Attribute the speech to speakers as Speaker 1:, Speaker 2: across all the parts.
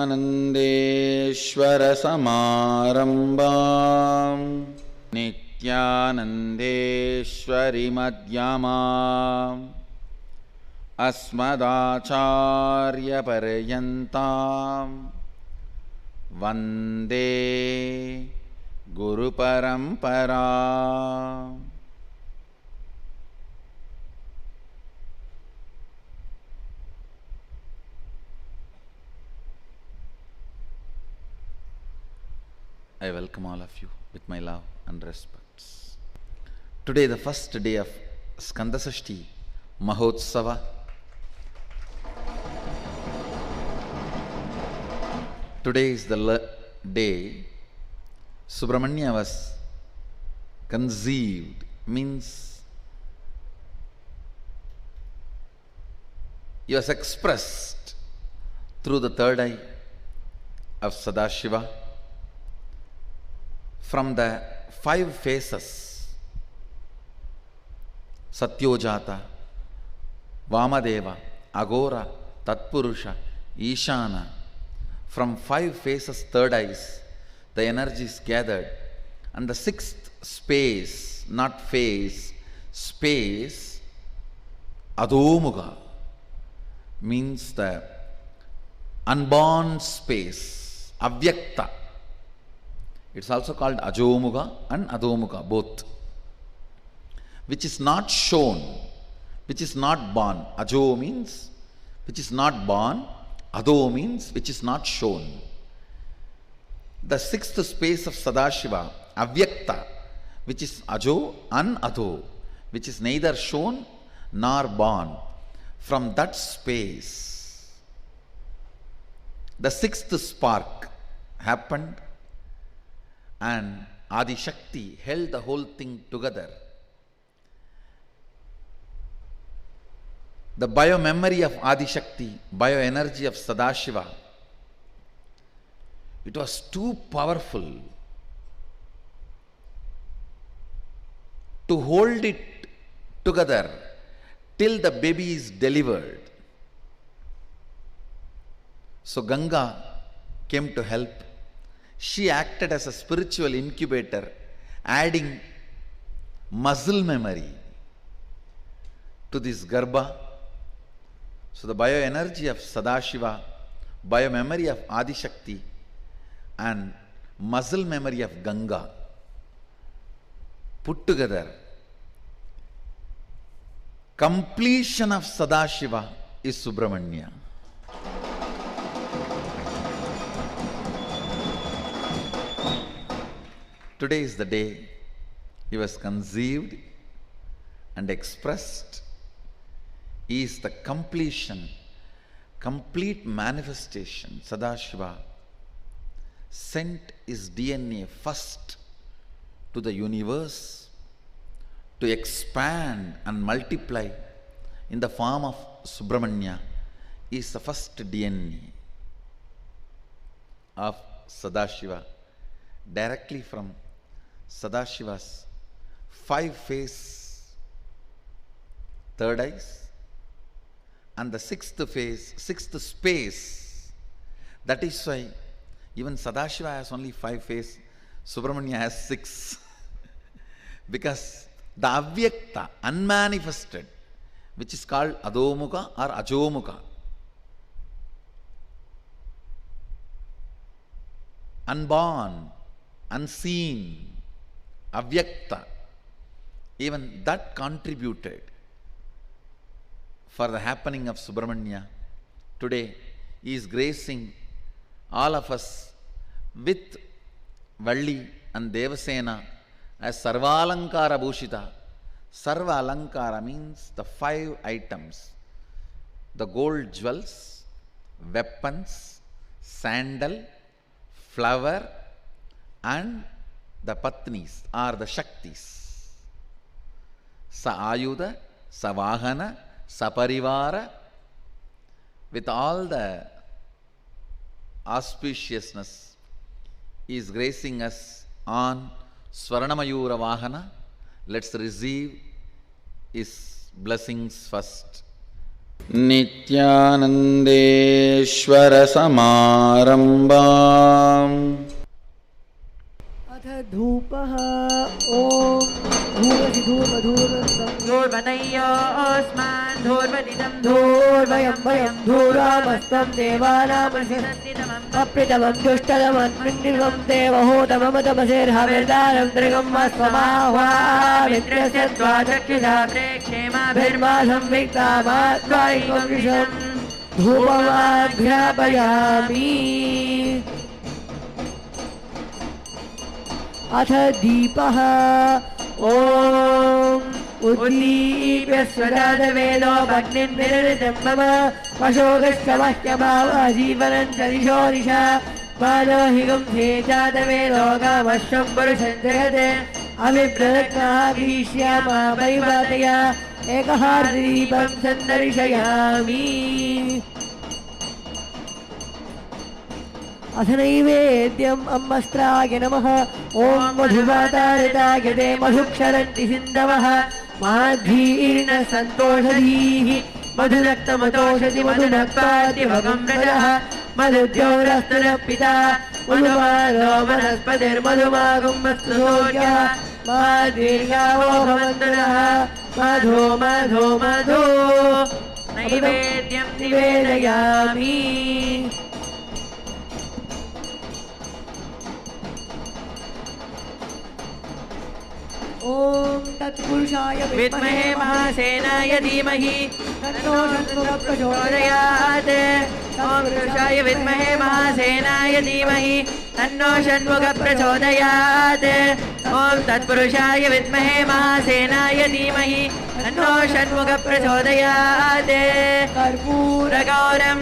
Speaker 1: नित्यानन्देश्वरसमारम्भाम् नित्यानन्देश्वरिमध्यमाम् अस्मदाचार्यपर्यन्ताम् वन्दे गुरुपरम्पराम्। I welcome all of you with my love and respects. Today, the first day of Skandasashti Mahotsava. Today is the day Subramanya was conceived, means he was expressed through the third eye of Sadashiva. From the 5 phases, Satyojata, Vamadeva, Agora, Tatpurusha, Ishana, from 5 phases, third eyes, the energy is gathered, and the 6th space, not phase, space, Adhomuga, means the unborn space, Avyakta. It's also called Ajomuga and Adhomuga, both. Which is not shown, which is not born. Ajo means which is not born, Adho means which is not shown. The 6th space of Sadashiva, Avyakta, which is Ajo and Adho, which is neither shown nor born. From that space, the 6th spark happened, and Adi Shakti held the whole thing together. The bio-memory of Adi Shakti, bio-energy of Sadashiva, it was too powerful to hold it together till the baby is delivered. So Ganga came to help. She acted as a spiritual incubator, adding muscle memory to this Garbha. So the bioenergy of Sadashiva, biomemory of Adi Shakti, and muscle memory of Ganga put together, completion of Sadashiva is Subramanya. Today is the day he was conceived and expressed. He is the completion, complete manifestation. Sadashiva sent his DNA first to the universe to expand and multiply in the form of Subramanya. He is the first DNA of Sadashiva, directly from Sadashiva's 5 phase, third eyes, and the 6th phase, 6th space. That is why even Sadashiva has only 5 phase, Subramanya has 6. Because the Avyakta, unmanifested, which is called Adhomuga or Ajomuga, unborn, unseen, Avyakta, even that contributed for the happening of Subramanya. Today, he is gracing all of us with Valli and Devasena as Sarvalankara Bhushita. Sarva Alankara means the 5 items: the gold jewels, weapons, sandal, flower, and the Patnis are the Shaktis. Sa Ayuda, Sa Vahana, Sa Parivara, with all the auspiciousness, he is gracing us on Swarnamayura Vahana. Let's receive his blessings first. नित्यानन्देश्वरसमारम्भाम्
Speaker 2: अथ धूपः ॐ धूर्वसि
Speaker 3: धूर्वतयोऽस्मान् धूर्वदिदं
Speaker 2: धूर्वयं वयं धूरामस्तं देवानामप्रितमं दुष्टतमन्मृण्डिमं देवहूतममतमसेर्हविर्दारं त्रिगं वस्वमाह्वामित्रस्य द्वाचक्षुषा प्रेक्षेमाभिर्मासं विक्तामात्वायिकं विषं धूपमाघ्रापयामि। अथ दीपः ॐ उद्दीप्य स्वजातवेदो भग्निर्निरृतं मम अशोकश्चमह्यभावजीवनं च दिशो दिशा मानोहिगं थे जातवेदो कामश्वं पुरुषं जगते अभिप्रदग्नाः भीष्यामा परिपातया एकहार्दीपं सन्दर्शयामि। अथ नैवेद्यम् अम्बस्त्राय नमः ॐ मधुवातारताय ते मधुक्षरन्ति सिन्धवः माध्वीर्न सन्तोषधीः मधुरक्तमतोषधि मधुनक्ताति भगं रजः मधुद्योरस्तुनः पिता मधुमानो वनस्पतिर्मधुमागुम्बस्तु सूर्यः मा दीर्घावो भवन्तु नः मधो मधो मधो नैवेद्यं निवेदयामि। ॐ तत्पुरुषाय
Speaker 3: विद्महे महासेनाय धीमहि
Speaker 2: तन्नो षण्मुखः प्रचोदयात्।
Speaker 3: ॐ पुरुषाय विद्महे महासेनाय धीमहि तन्नो षण्मुखः प्रचोदयात्। ॐ तत्पुरुषाय विद्महे महासेनाय धीमहि तन्नो षण्मुखः प्रचोदयात्। कर्पूरगौरं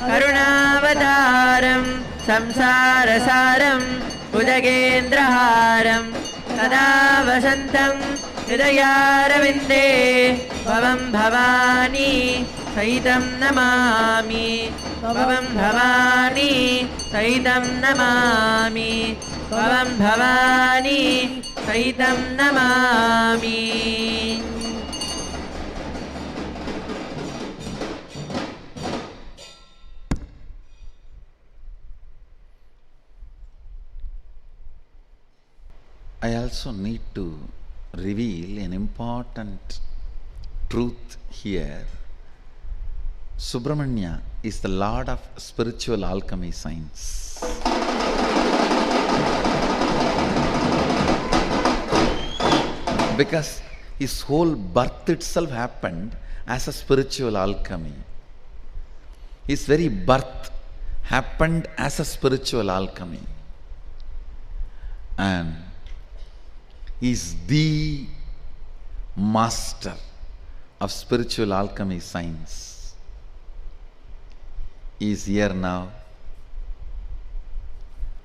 Speaker 3: करुणावतारं संसारसारं भुजगेन्द्रहारं सदा वसन्तं हृदयारविन्दे भवं भवानी सहितं नमामि भवं भवानी सहितं नमामि भवं भवानी सहितं Namami.
Speaker 1: I also need to reveal an important truth here. Subramanya is the lord of spiritual alchemy science. Because his whole birth itself happened as a spiritual alchemy. His very birth happened as a spiritual alchemy. And is the master of spiritual alchemy science. He is here now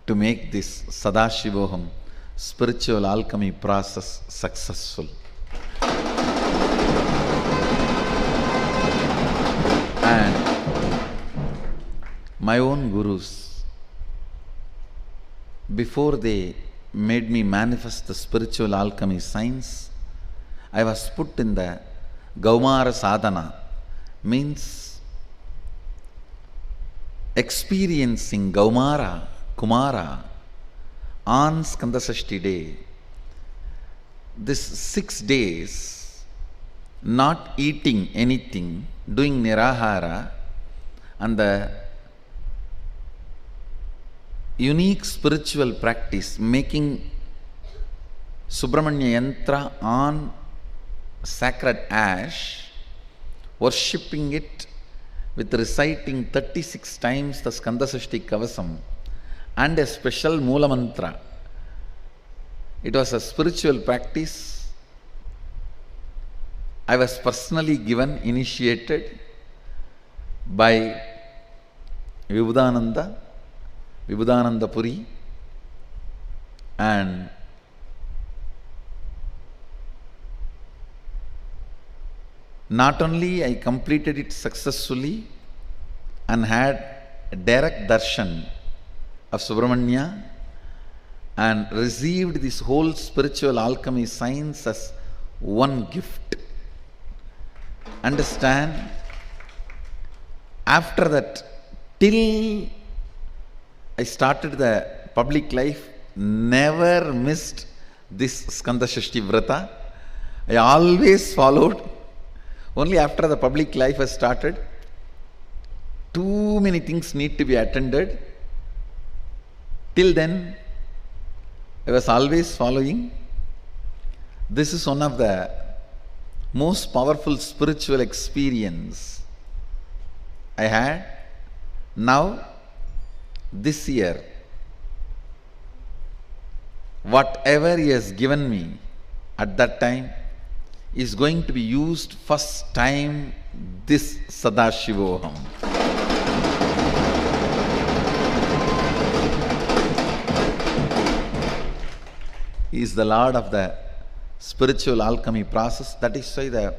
Speaker 1: to make this Sadashivoham spiritual alchemy process successful. And my own gurus, before they made me manifest the spiritual alchemy science, I was put in the Gaumara Sadhana, means experiencing Gaumara, Kumara on Skandasashti day. This 6 days, not eating anything, doing Nirahara, and the unique spiritual practice, making Subramanya Yantra on sacred ash, worshipping it with reciting 36 times the Skandasashti Kavasam and a special Moola Mantra. It was a spiritual practice. I was personally given, initiated by Vibhudananda Puri, and not only I completed it successfully and had a direct darshan of Subramanya and received this whole spiritual alchemy science as one gift. Understand, After that, till I started the public life, never missed this Skanda Shashti Vrata. I always followed. Only after the public life has started, too many things need to be attended. Till then, I was always following. This is one of the most powerful spiritual experience I had. Now, this year, whatever He has given me at that time is going to be used first time this Sadashivoham. He is the Lord of the spiritual alchemy process. That is why the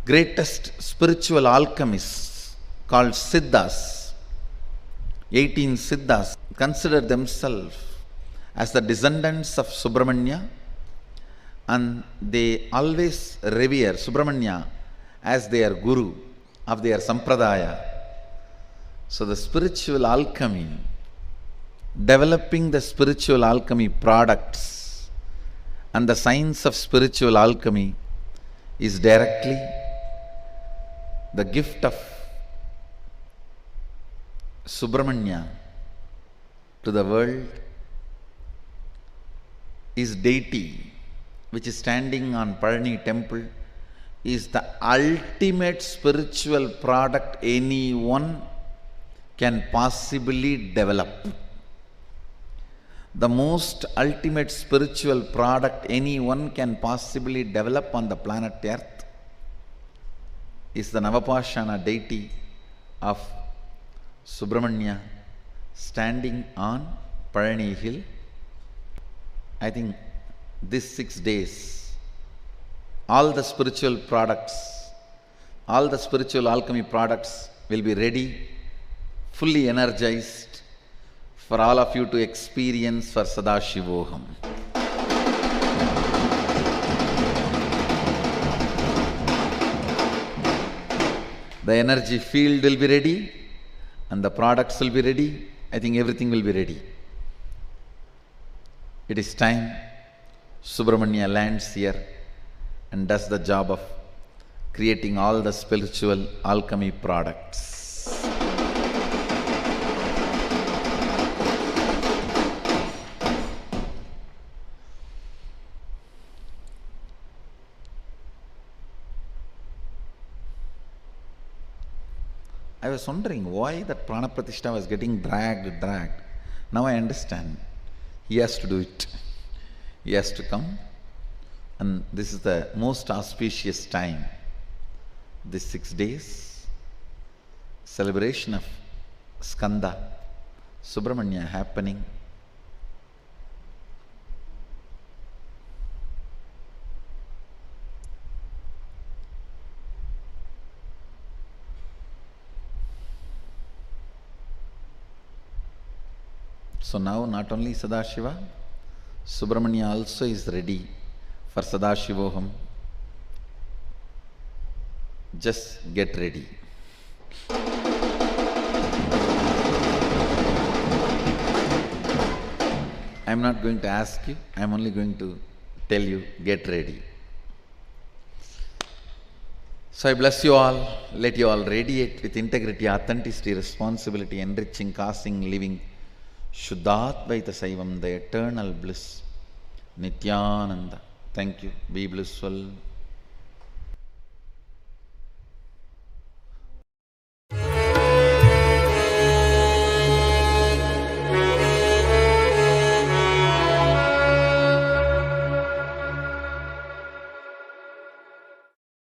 Speaker 1: greatest spiritual alchemists called Siddhas, 18 Siddhas, consider themselves as the descendants of Subramanya, and they always revere Subramanya as their guru of their sampradaya. So the spiritual alchemy, developing the spiritual alchemy products and the science of spiritual alchemy is directly the gift of Subramanya to the world. His deity, which is standing on Palani temple, is the ultimate spiritual product anyone can possibly develop. The most ultimate spiritual product anyone can possibly develop on the planet Earth is the Navapashana deity of Subramanya standing on Palani hill. I think these 6 days, all the spiritual products, all the spiritual alchemy products will be ready, fully energized for all of you to experience for Sadashivoham. The energy field will be ready and the products will be ready. I think everything will be ready. It is time Subramanya lands here and does the job of creating all the spiritual alchemy products. I was wondering why that Prana Pratishtha was getting dragged. Now I understand. He has to do it. He has to come. And this is the most auspicious time. These 6 days, celebration of Skanda, Subramanya happening. So now not only Sadashiva, Subramanya also is ready for Sadashivoham. Just get ready. I am not going to ask you, I am only going to tell you, get ready. So I bless you all, let you all radiate with integrity, authenticity, responsibility, enriching, causing, living Shuddhadvaita Saivam, the eternal bliss, Nityananda. Thank you. Be blissful.